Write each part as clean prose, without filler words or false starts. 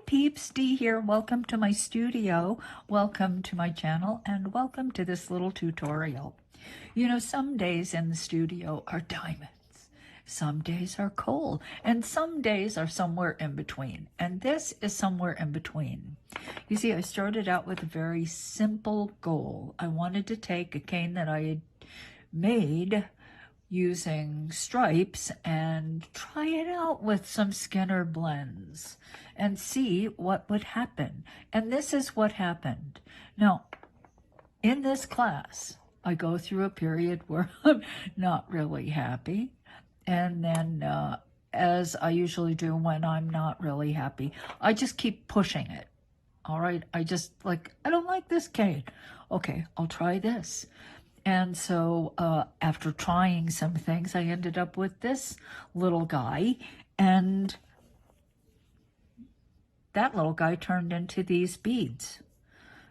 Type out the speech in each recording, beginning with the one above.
peeps, Dee here. Welcome to my studio, welcome to my channel, and welcome to this little tutorial. You know, some days in the studio are diamonds, some days are coal, and some days are somewhere in between. And this is somewhere in between. You see, I started out with a very simple goal. I wanted to take a cane that I had made using stripes and try it out with some Skinner blends and see what would happen. And this is what happened. Now, in this class, I go through a period where I'm not really happy. And then, as I usually do when I'm not really happy, I just keep pushing it. All right, I don't like this cane. Okay, I'll try this. And so after trying some things, I ended up with this little guy, and that little guy turned into these beads.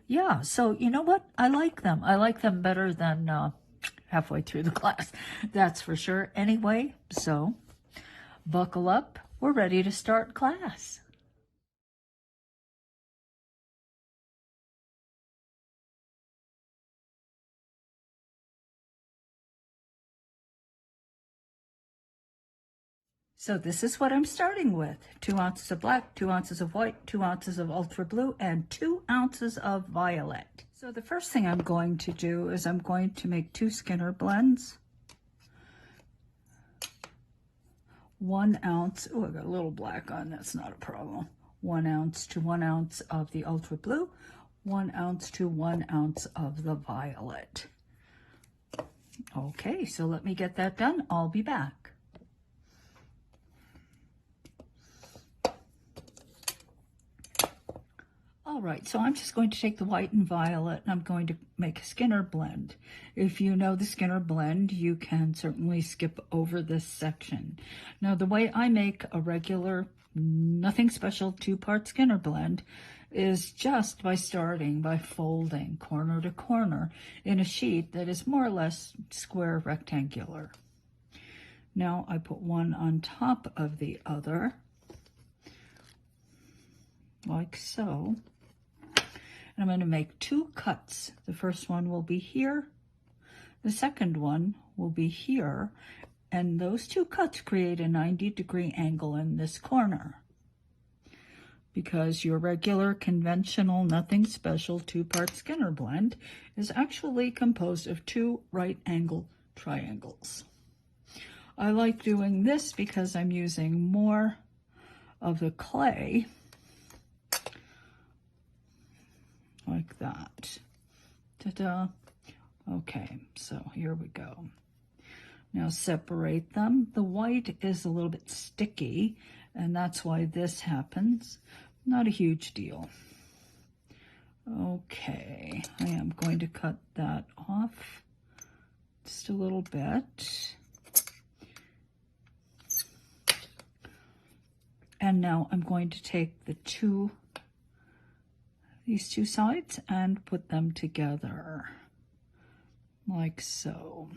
Yeah, so you know what? I like them. I like them better than halfway through the class, that's for sure. Anyway, so buckle up. We're ready to start class. So this is what I'm starting with. 2 ounces of black, 2 ounces of white, 2 ounces of ultra blue, and 2 ounces of violet. So the first thing I'm going to do is I'm going to make 2 Skinner blends. 1 ounce, oh, I got a little black on, that's not a problem. 1 ounce to 1 ounce of the ultra blue, 1 ounce to 1 ounce of the violet. Okay, so let me get that done. I'll be back. All right, so I'm just going to take the white and violet, and I'm going to make a Skinner blend. If you know the Skinner blend, you can certainly skip over this section. Now, the way I make a regular, nothing special 2-part Skinner blend is just by starting by folding corner to corner in a sheet that is more or less square rectangular. Now, I put one on top of the other, like so. I'm going to make 2 cuts. The first one will be here. The second one will be here. And those 2 cuts create a 90-degree angle in this corner. Because your regular, conventional, nothing special 2-part Skinner blend is actually composed of 2 right-angle triangles. I like doing this because I'm using more of the clay, like that. Ta-da. Okay, so here we go. Now separate them. The white is a little bit sticky, and that's why this happens. Not a huge deal. Okay, I am going to cut that off just a little bit. And now I'm going to take these two sides and put them together like so.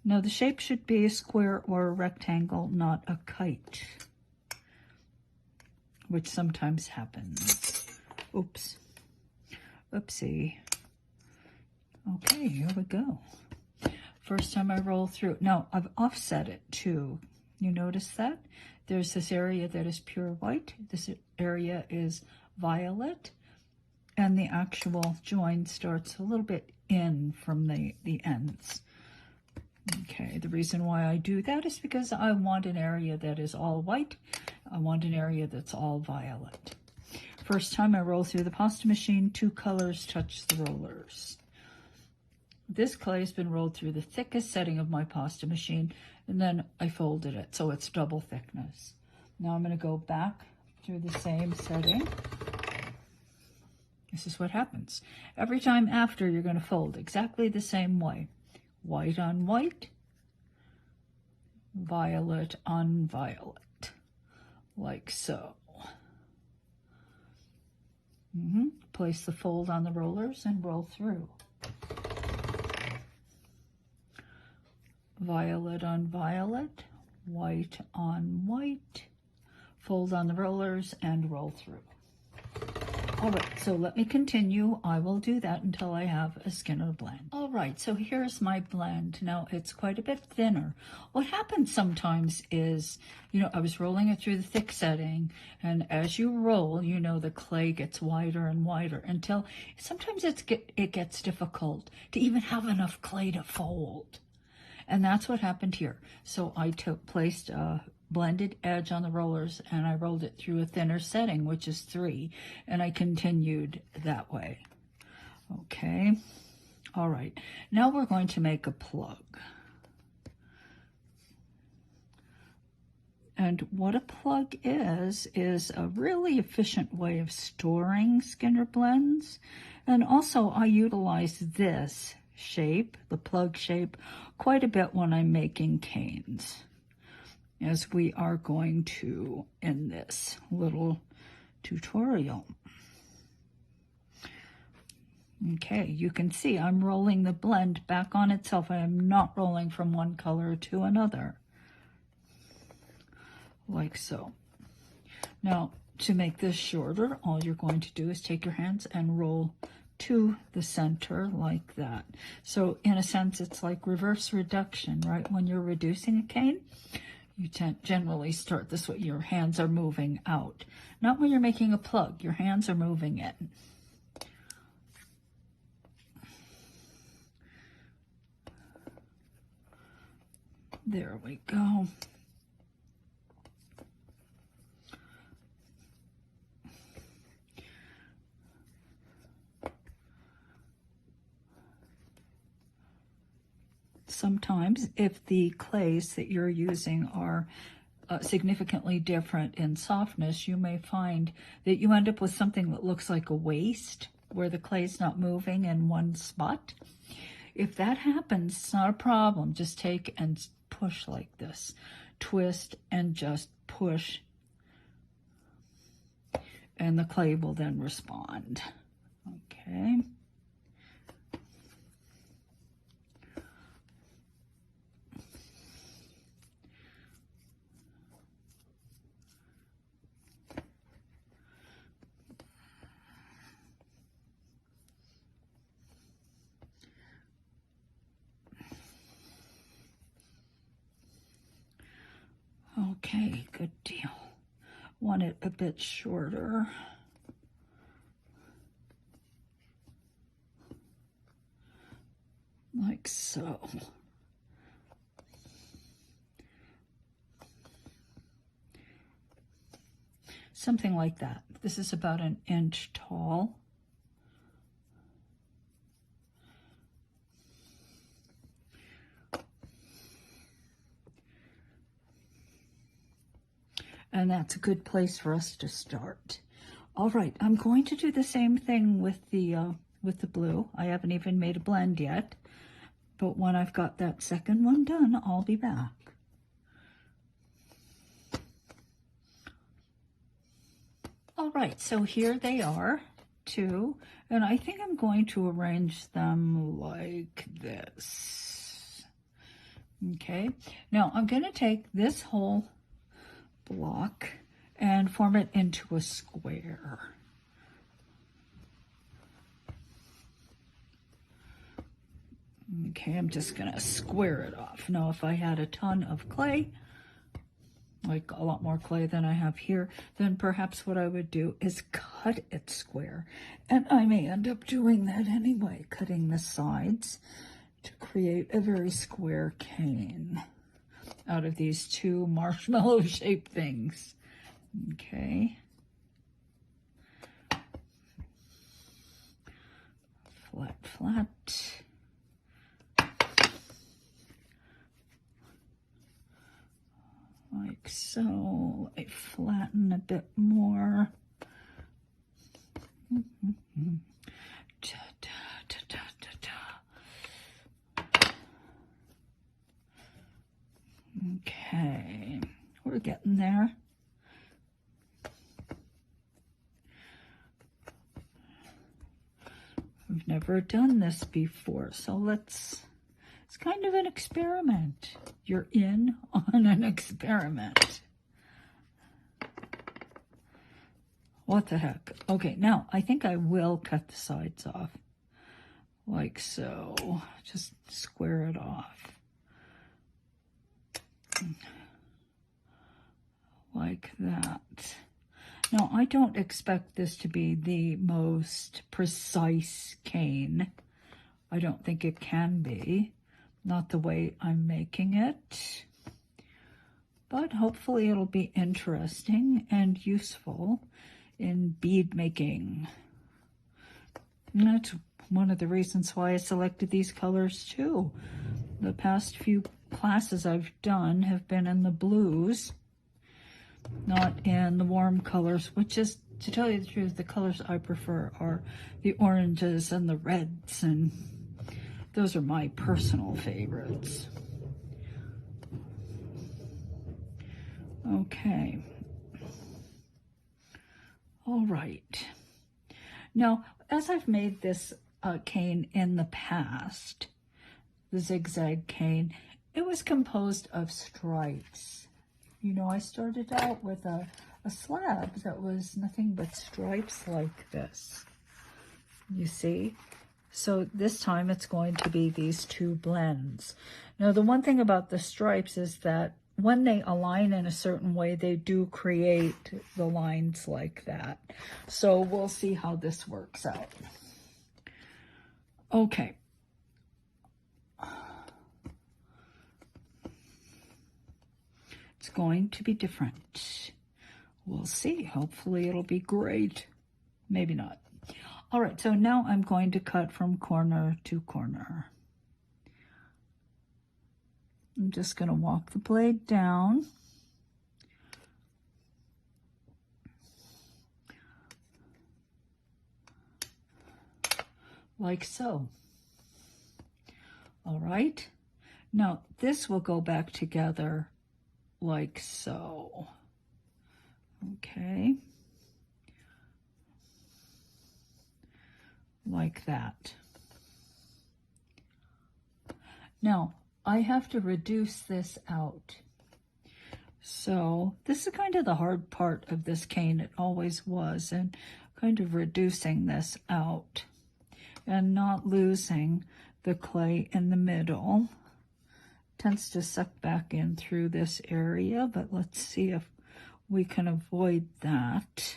Now the shape should be a square or a rectangle, not a kite, which sometimes happens. Oops. Oopsie. Okay, here we go. First time I roll through. Now I've offset it too. You notice that? There's this area that is pure white. This area is violet. And the actual join starts a little bit in from the ends. Okay, the reason why I do that is because I want an area that is all white. I want an area that's all violet. First time I roll through the pasta machine, 2 colors touch the rollers. This clay has been rolled through the thickest setting of my pasta machine, and then I folded it, so it's double thickness. Now I'm going to go back through the same setting. This is what happens. Every time after, you're going to fold exactly the same way. White on white, violet on violet, like so. Place the fold on the rollers and roll through. Violet on violet, white on white, fold on the rollers, and roll through. All right, so let me continue. I will do that until I have a Skinner blend. All right, so here's my blend. Now, it's quite a bit thinner. What happens sometimes is, I was rolling it through the thick setting, and as you roll, the clay gets wider and wider until sometimes it gets difficult to even have enough clay to fold. And that's what happened here. So I placed a blended edge on the rollers, and I rolled it through a thinner setting, which is 3, and I continued that way. Okay, all right, now we're going to make a plug. And what a plug is a really efficient way of storing Skinner blends. And also I utilize this shape, the plug shape, quite a bit when I'm making canes, as we are going to in this little tutorial. Okay, you can see I'm rolling the blend back on itself. I am not rolling from one color to another, like so. Now, to make this shorter, all you're going to do is take your hands and roll to the center like that. So in a sense, it's like reverse reduction, right? When you're reducing a cane, you generally start this way. Your hands are moving out. Not when you're making a plug. Your hands are moving in. There we go. Sometimes, if the clays that you're using are significantly different in softness, you may find that you end up with something that looks like a waste, where the clay's not moving in one spot. If that happens, it's not a problem. Just take and push like this. Twist and just push. And the clay will then respond. Okay. Okay, good deal. Want it a bit shorter. Like so. Something like that. This is about 1 inch tall. And that's a good place for us to start. All right, I'm going to do the same thing with the blue. I haven't even made a blend yet, but when I've got that second one done, I'll be back. All right, so here they are, 2, and I think I'm going to arrange them like this. Okay, now I'm going to take this whole block and form it into a square. Okay, I'm just going to square it off. Now, if I had a ton of clay, like a lot more clay than I have here, then perhaps what I would do is cut it square. And I may end up doing that anyway, cutting the sides to create a very square cane out of these 2 marshmallow-shaped things. Okay. Flat, flat. Like so. I flatten a bit more. Ta, ta, ta, ta, ta, ta. Okay, we're getting there. I've never done this before, so it's kind of an experiment. You're in on an experiment. What the heck? Okay, now I think I will cut the sides off. Like so. Just square it off. Like that. Now, I don't expect this to be the most precise cane. I don't think it can be. Not the way I'm making it. But hopefully it'll be interesting and useful in bead making. And that's one of the reasons why I selected these colors too. The past few classes I've done have been in the blues, not in the warm colors, which is, to tell you the truth, the colors I prefer are the oranges and the reds, and those are my personal favorites. Okay. All right. Now, as I've made this cane in the past, the zigzag cane, it was composed of stripes. You know, I started out with a slab that was nothing but stripes like this. You see? So this time it's going to be these two blends. Now, the one thing about the stripes is that when they align in a certain way, they do create the lines like that. So we'll see how this works out. Okay. It's going to be different. We'll see. Hopefully it'll be great. Maybe not. All right, so now I'm going to cut from corner to corner. I'm just going to walk the blade down. Like so. All right. Now this will go back together like so. Okay. Like that. Now, I have to reduce this out. So this is kind of the hard part of this cane. It always was, and kind of reducing this out and not losing the clay in the middle. Tends to suck back in through this area, but let's see if we can avoid that.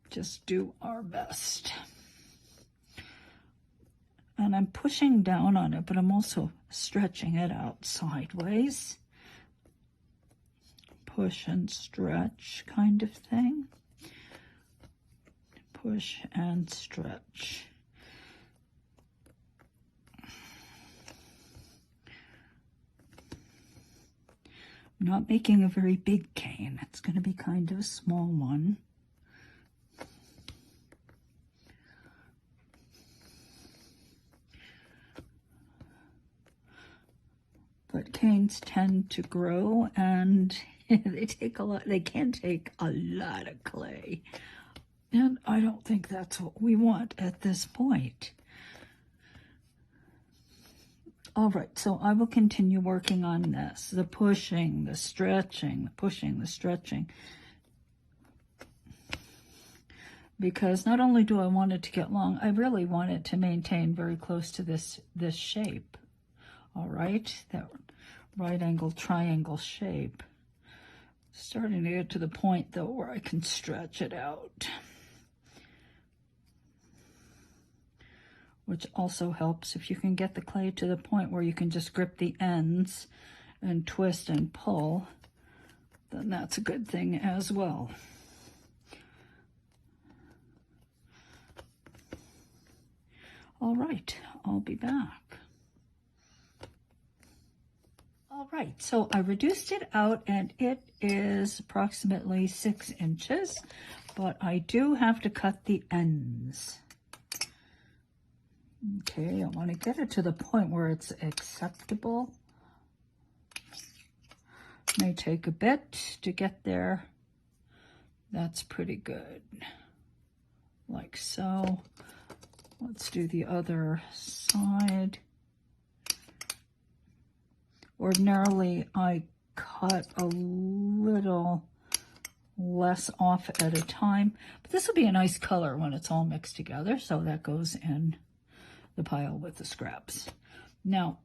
Just do our best. And I'm pushing down on it, but I'm also stretching it out sideways. Push and stretch kind of thing. Push and stretch. I'm not making a very big cane. It's going to be kind of a small one. But canes tend to grow, and they take a lot. They can take a lot of clay, and I don't think that's what we want at this point. All right, so I will continue working on this. The pushing, the stretching, the pushing, the stretching. Because not only do I want it to get long, I really want it to maintain very close to this shape. All right, that right angle triangle shape. Starting to get to the point though where I can stretch it out. Which also helps if you can get the clay to the point where you can just grip the ends and twist and pull, then that's a good thing as well. All right, I'll be back. All right, so I reduced it out and it is approximately 6 inches, but I do have to cut the ends. Okay, I want to get it to the point where it's acceptable. May take a bit to get there. That's pretty good. Like so. Let's do the other side. Ordinarily, I cut a little less off at a time. But this will be a nice color when it's all mixed together, so that goes in the pile with the scraps. Now,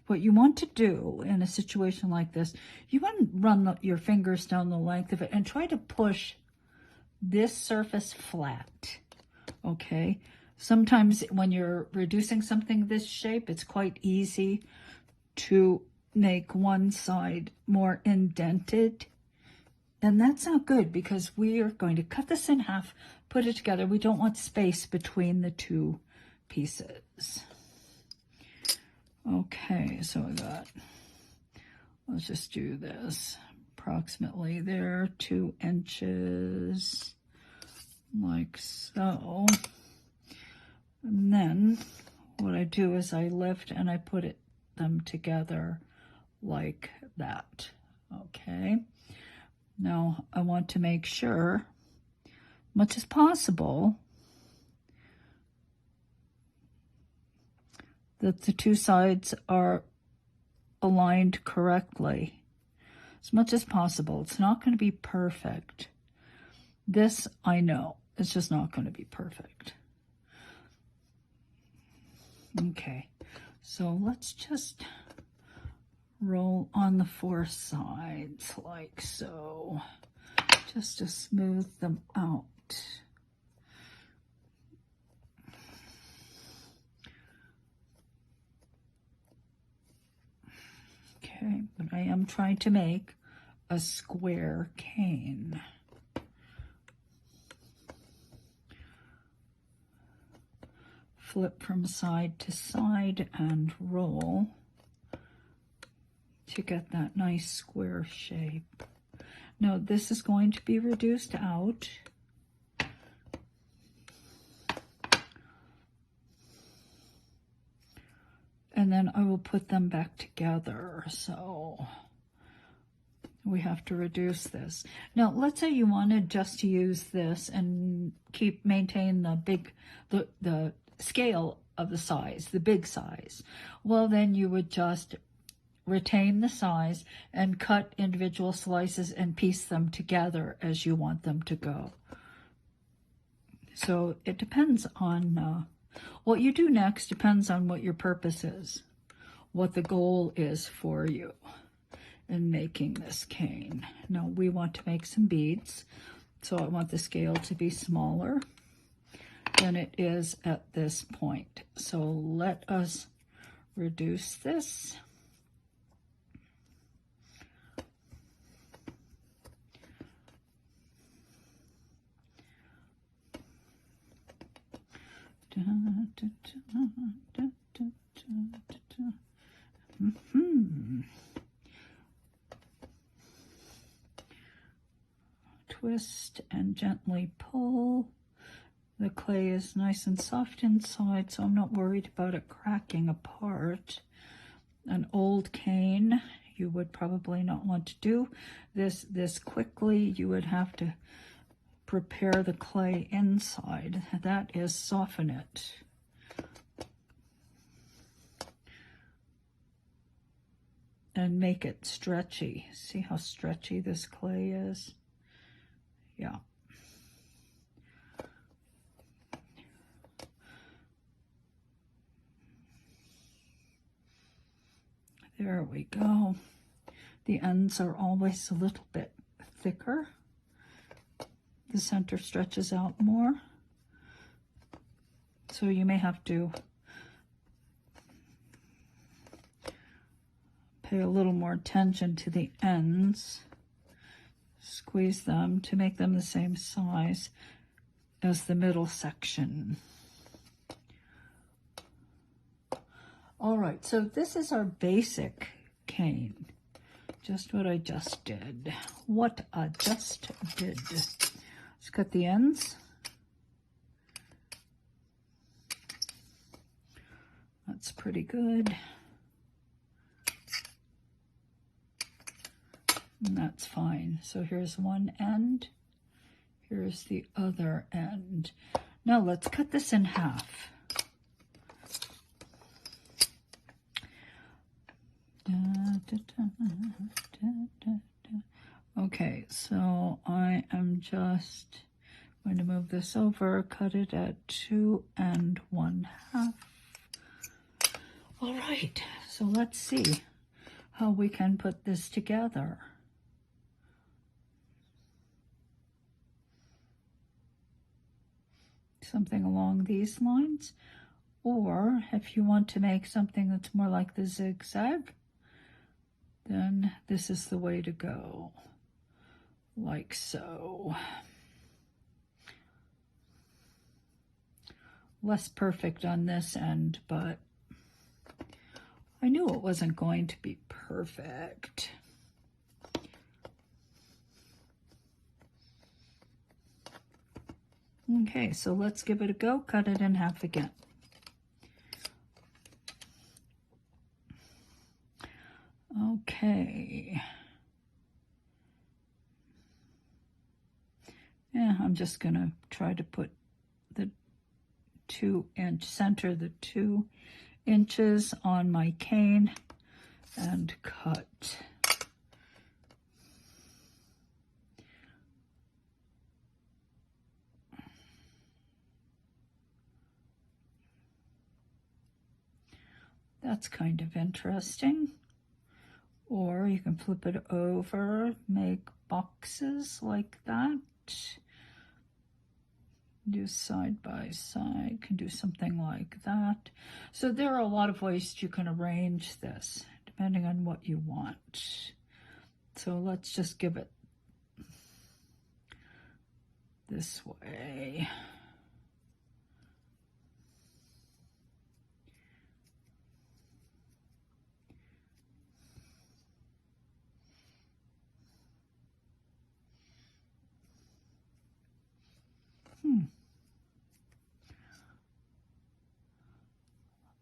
what you want to do in a situation like this, you want to run your fingers down the length of it and try to push this surface flat, okay? Sometimes when you're reducing something this shape, it's quite easy to make one side more indented. And that's not good because we are going to cut this in half, put it together. We don't want space between the two pieces. Okay, so I got, let's just do this. Approximately there, 2 inches, like so. And then what I do is I lift and I put them together like that, okay? Now I want to make sure, much as possible, that the two sides are aligned correctly. As much as possible. It's not going to be perfect. This, I know, it's just not going to be perfect. Okay, so let's just roll on the 4 sides like so, just to smooth them out. Okay, but I am trying to make a square cane. Flip from side to side and roll to get that nice square shape. Now this is going to be reduced out. And then I will put them back together. So we have to reduce this. Now, let's say you wanted just to use this and maintain the scale of the size, the big size. Well, then you would just retain the size and cut individual slices and piece them together as you want them to go. So it depends on what you do next, depends on what your purpose is, what the goal is for you in making this cane. Now we want to make some beads, so I want the scale to be smaller than it is at this point. So let us reduce this. Twist and gently pull. The clay is nice and soft inside, so I'm not worried about it cracking apart. An old cane, you would probably not want to do this quickly. You would have to prepare the clay inside. That is soften it. And make it stretchy. See how stretchy this clay is? Yeah. There we go. The ends are always a little bit thicker. The center stretches out more. So you may have to pay a little more attention to the ends. Squeeze them to make them the same size as the middle section. All right, so this is our basic cane. Just what I just did. What I just did. Let's cut the ends. That's pretty good. And that's fine. So here's one end. Here's the other end. Now let's cut this in half. Da, Okay, so I am just going to move this over, cut it at 2 1/2. All right, so let's see how we can put this together. Something along these lines, or if you want to make something that's more like the zigzag, then this is the way to go, like so. Less perfect on this end, but I knew it wasn't going to be perfect. Okay, so let's give it a go. Cut it in half again. Okay. Yeah, I'm just going to try to put the 2-inch, center the 2 inches on my cane and cut. That's kind of interesting. Or you can flip it over, make boxes like that. Do side by side, can do something like that. So there are a lot of ways you can arrange this, depending on what you want. So let's just give it this way.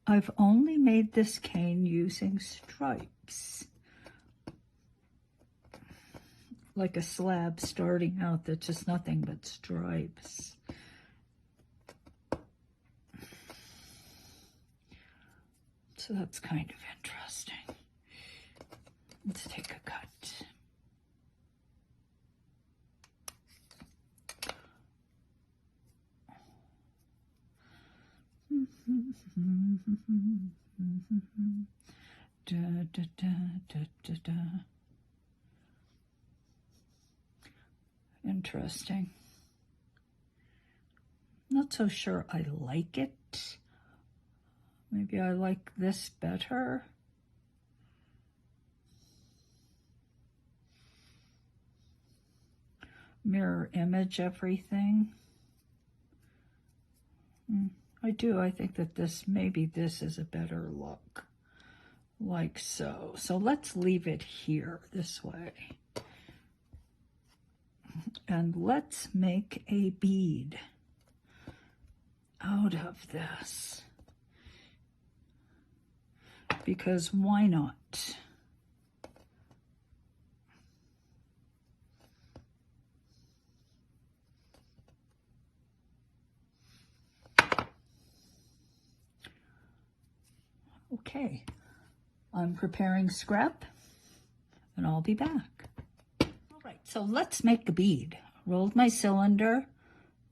I've only made this cane using stripes, like a slab starting out that's just nothing but stripes. So that's kind of interesting. Let's take a cut. Da, da, da, da, da, da. Interesting. Not so sure I like it. Maybe I like this better. Mirror image everything. I do. I think that maybe this is a better look. Like so. So let's leave it here this way. And let's make a bead out of this. Because why not? Okay, I'm preparing scrap and I'll be back. All right, so let's make a bead. Rolled my cylinder.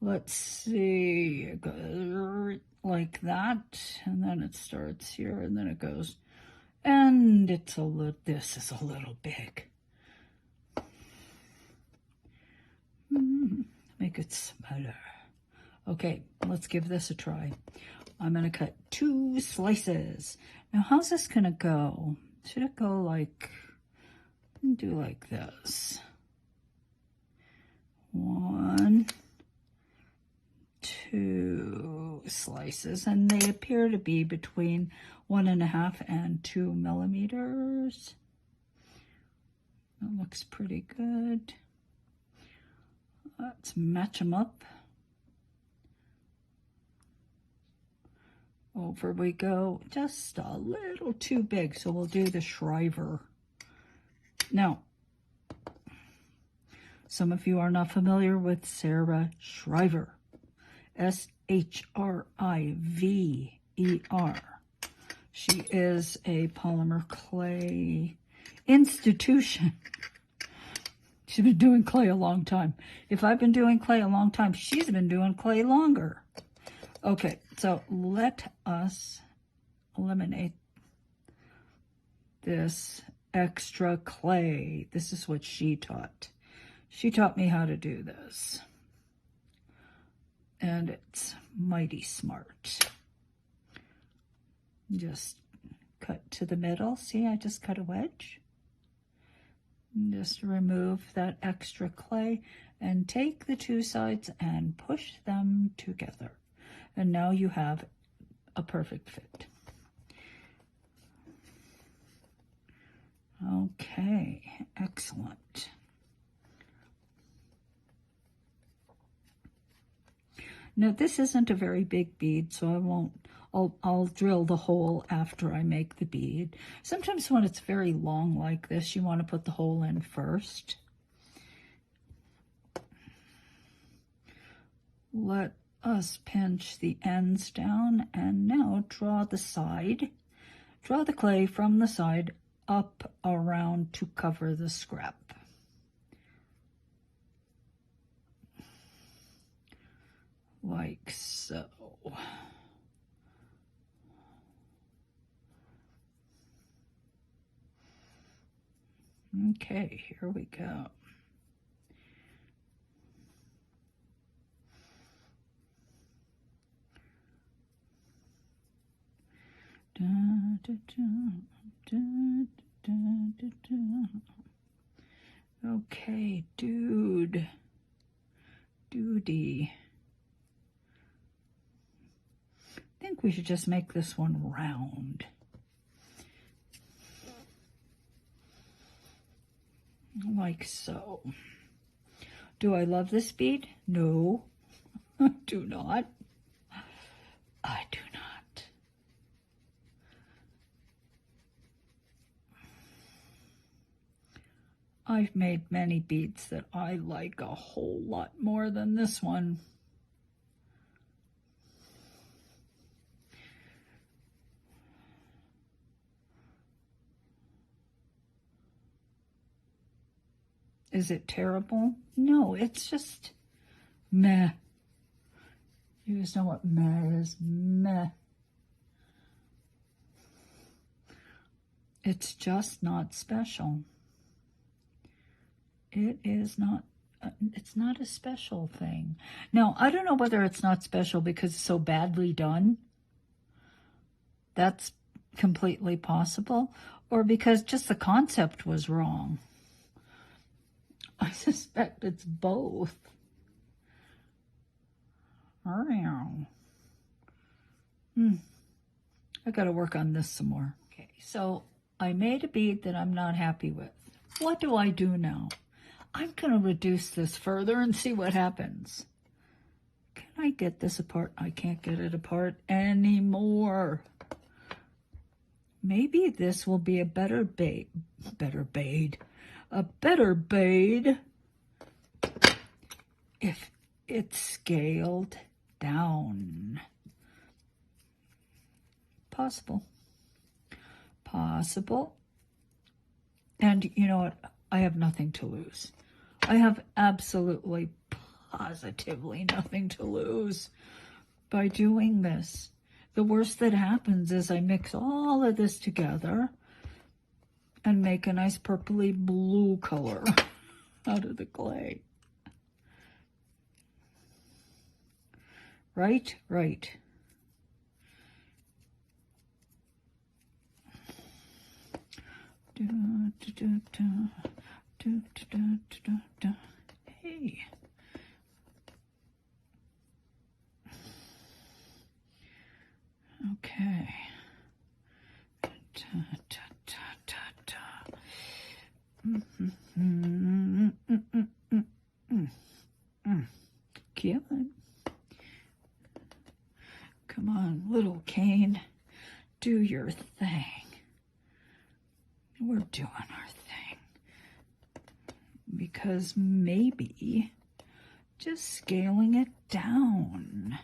Let's see, it goes like that, and then it starts here, and then it goes, and it's a little, this is a little big. Make it smaller. Okay, let's give this a try. I'm gonna cut 2 slices. Now, how's this gonna go? Should it go like, do like this? 1, 2 slices, and they appear to be between 1.5 and 2 millimeters. That looks pretty good. Let's match them up. Over we go, just a little too big, so we'll do the Shriver. Now, some of you are not familiar with Sarah Shriver. S-H-R-I-V-E-R. She is a polymer clay institution. She's been doing clay a long time. If I've been doing clay a long time, she's been doing clay longer. Okay, so let us eliminate this extra clay. This is what she taught. She taught me how to do this. And it's mighty smart. Just cut to the middle. See, I just cut a wedge. Just remove that extra clay and take the two sides and push them together. And now you have a perfect fit. Okay, excellent. Now this isn't a very big bead, so I'll drill the hole after I make the bead. Sometimes when it's very long like this, you want to put the hole in first. Let us pinch the ends down and now draw the side. Draw the clay from the side up around to cover the scrap. Like so. Okay, here we go. Da, da, da, da, da, da, da. Okay, dude. Duty. I think we should just make this one round. Like so. Do I love this bead? No, I do not. I do not. I've made many beads that I like a whole lot more than this one. Is it terrible? No, it's just meh. You guys know what meh is? Meh. It's just not special. It is not, it's not a special thing. Now, I don't know whether it's not special because it's so badly done. That's completely possible. Or because just the concept was wrong. I suspect it's both. I gotta work on this some more. Okay, so I made a bead that I'm not happy with. What do I do now? I'm gonna reduce this further and see what happens. Can I get this apart? I can't get it apart anymore. Maybe this will be a better bead if it's scaled down. Possible. And you know what? I have nothing to lose. I have absolutely, positively nothing to lose by doing this. The worst that happens is I mix all of this together and make a nice purpley blue color out of the clay. Right? Right. Hey. Okay. Come on, little cane, do your thing. We're doing our thing. Because maybe just scaling it down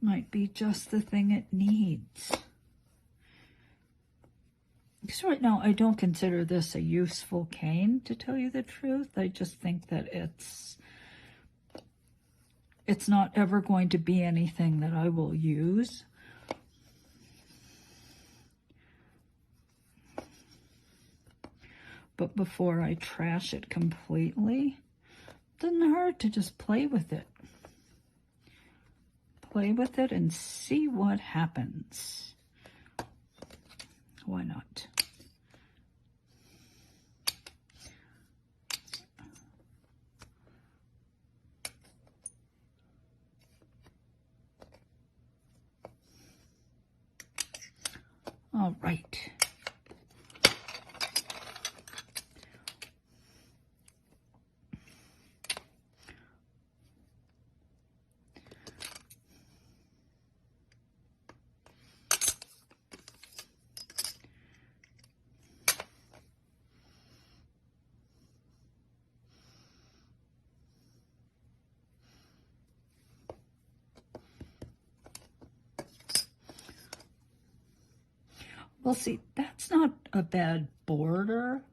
might be just the thing it needs. Because right now I don't consider this a useful cane, to tell you the truth. I just think that it's not ever going to be anything that I will use. But before I trash it completely, it doesn't hurt to just play with it. Play with it and see what happens. Why not? All right. Well, see, that's not a bad border,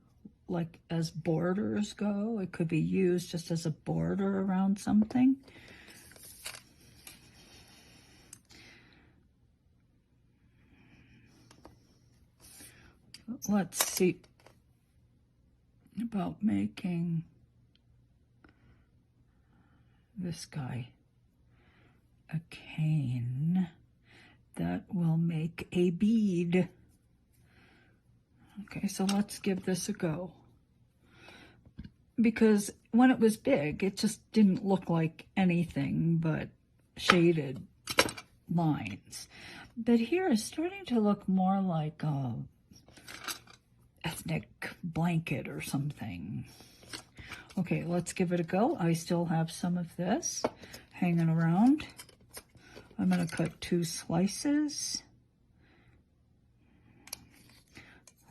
like as borders go. It could be used just as a border around something. Let's see about making this guy a cane that will make a bead. Okay, so let's give this a go. Because when it was big, it just didn't look like anything but shaded lines. But here it's starting to look more like a ethnic blanket or something. Okay, let's give it a go. I still have some of this hanging around. I'm going to cut 2 slices.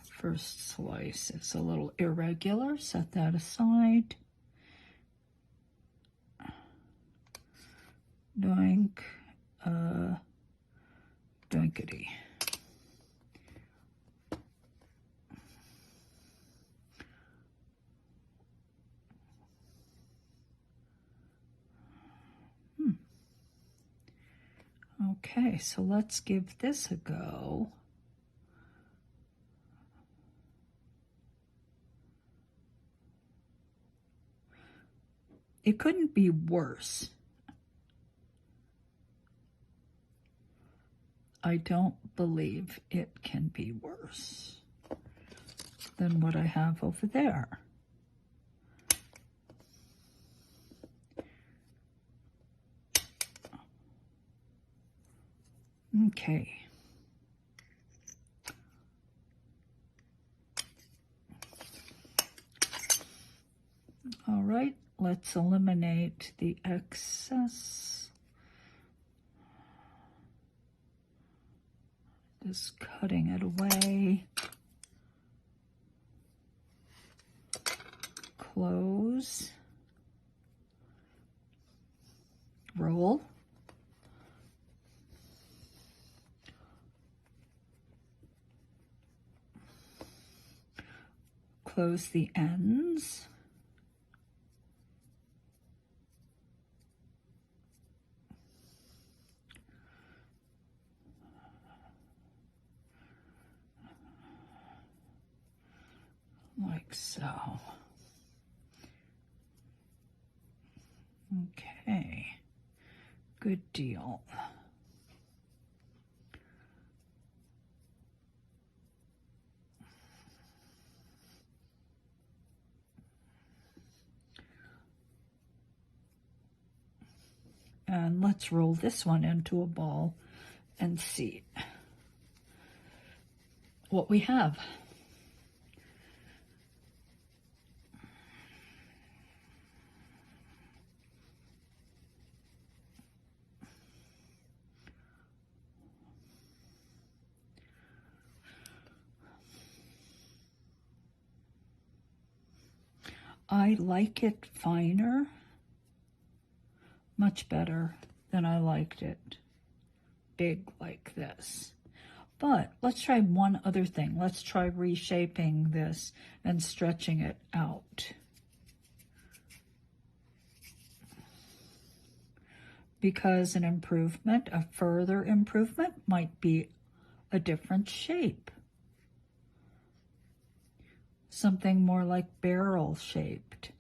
First slice is a little irregular, set that aside. Doink, doinkity. Okay, so let's give this a go. It couldn't be worse. I don't believe it can be worse than what I have over there. Okay. All right, let's eliminate the excess. Just cutting it away. Close. Roll. Close the ends. Like so. Okay, good deal. And let's roll this one into a ball and see what we have. I like it finer, much better than I liked it big like this. But let's try one other thing. Let's try reshaping this and stretching it out. Because an improvement, a further improvement, might be a different shape. Something more like barrel shaped.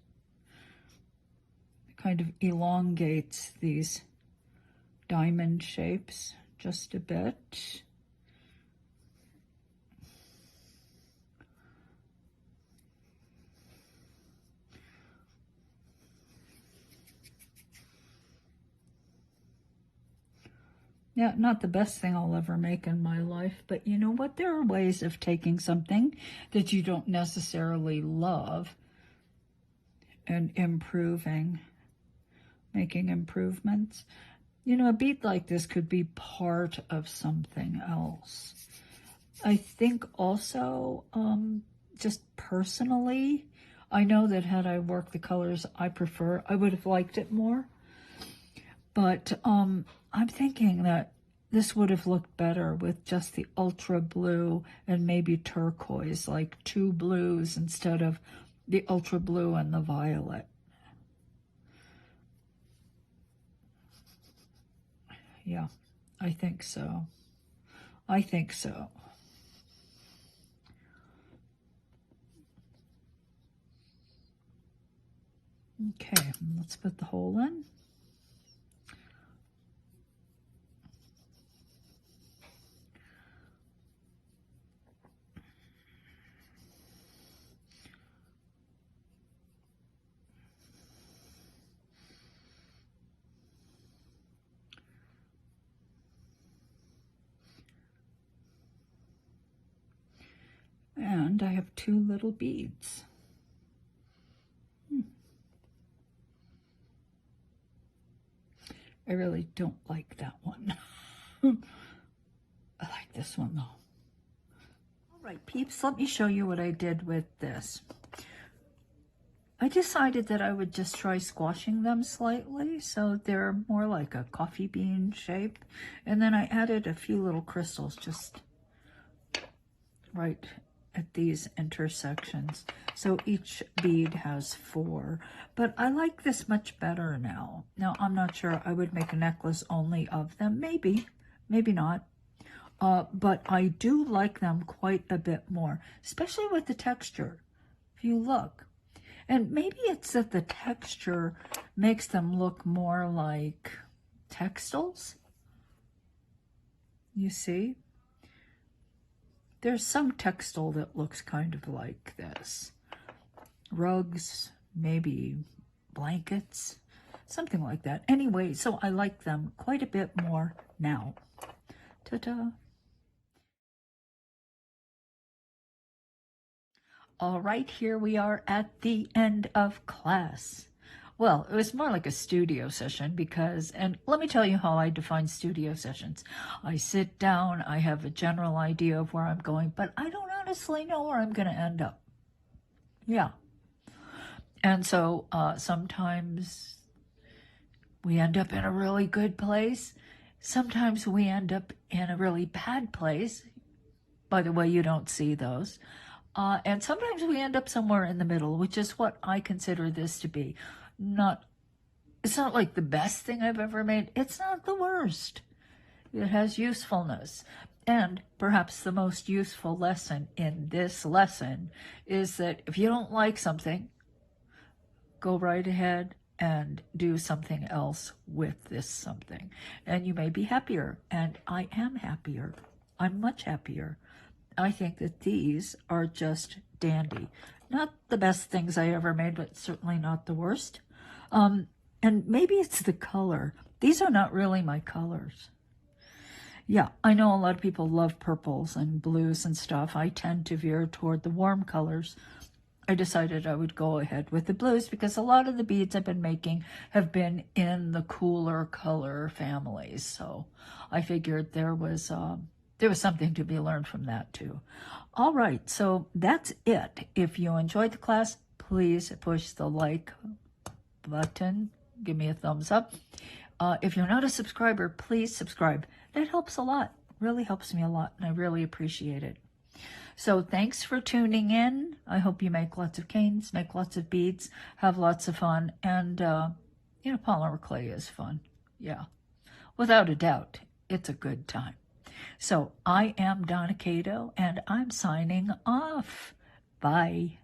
Kind of elongates these diamond shapes just a bit. Yeah, not the best thing I'll ever make in my life, but you know what? There are ways of taking something that you don't necessarily love and improving, making improvements. You know, a bead like this could be part of something else. I think also, just personally, I know that had I worked the colors I prefer, I would have liked it more. But I'm thinking that this would have looked better with just the ultra blue and maybe turquoise, like two blues instead of the ultra blue and the violet. Yeah, I think so. I think so. Okay, let's put the hole in. And I have two little beads. I really don't like that one. I like this one though. All right, peeps, let me show you what I did with this. I decided that I would just try squashing them slightly so they're more like a coffee bean shape. And then I added a few little crystals just right at these intersections. So each bead has 4. But I like this much better now. Now, I'm not sure I would make a necklace only of them. Maybe, maybe not. But I do like them quite a bit more, especially with the texture. If you look. And maybe it's that the texture makes them look more like textiles. You see? There's some textile that looks kind of like this. Rugs, maybe blankets, something like that. Anyway, so I like them quite a bit more now. Ta-da! All right, here we are at the end of class. Well, it was more like a studio session because, and let me tell you how I define studio sessions. I sit down, I have a general idea of where I'm going, but I don't honestly know where I'm going to end up. Yeah. And so sometimes we end up in a really good place. Sometimes we end up in a really bad place. By the way, you don't see those. And sometimes we end up somewhere in the middle, which is what I consider this to be. It's not like the best thing I've ever made. It's not the worst. It has usefulness. And perhaps the most useful lesson in this lesson is that if you don't like something, go right ahead and do something else with this something. And you may be happier. And I am happier. I'm much happier. I think that these are just dandy. Not the best things I ever made, but certainly not the worst. And maybe it's the color. These are not really my colors. Yeah, I know a lot of people love purples and blues and stuff. I tend to veer toward the warm colors. I decided I would go ahead with the blues because a lot of the beads I've been making have been in the cooler color families. So I figured there was something to be learned from that too. All right, so that's it. If you enjoyed the class, please push the like button. Give me a thumbs up. If you're not a subscriber, please subscribe. That helps a lot. Really helps me a lot, and I really appreciate it. So thanks for tuning in. I hope you make lots of canes, make lots of beads, have lots of fun, and polymer clay is fun. Yeah, without a doubt, it's a good time. So I am Donna Kato, and I'm signing off. Bye.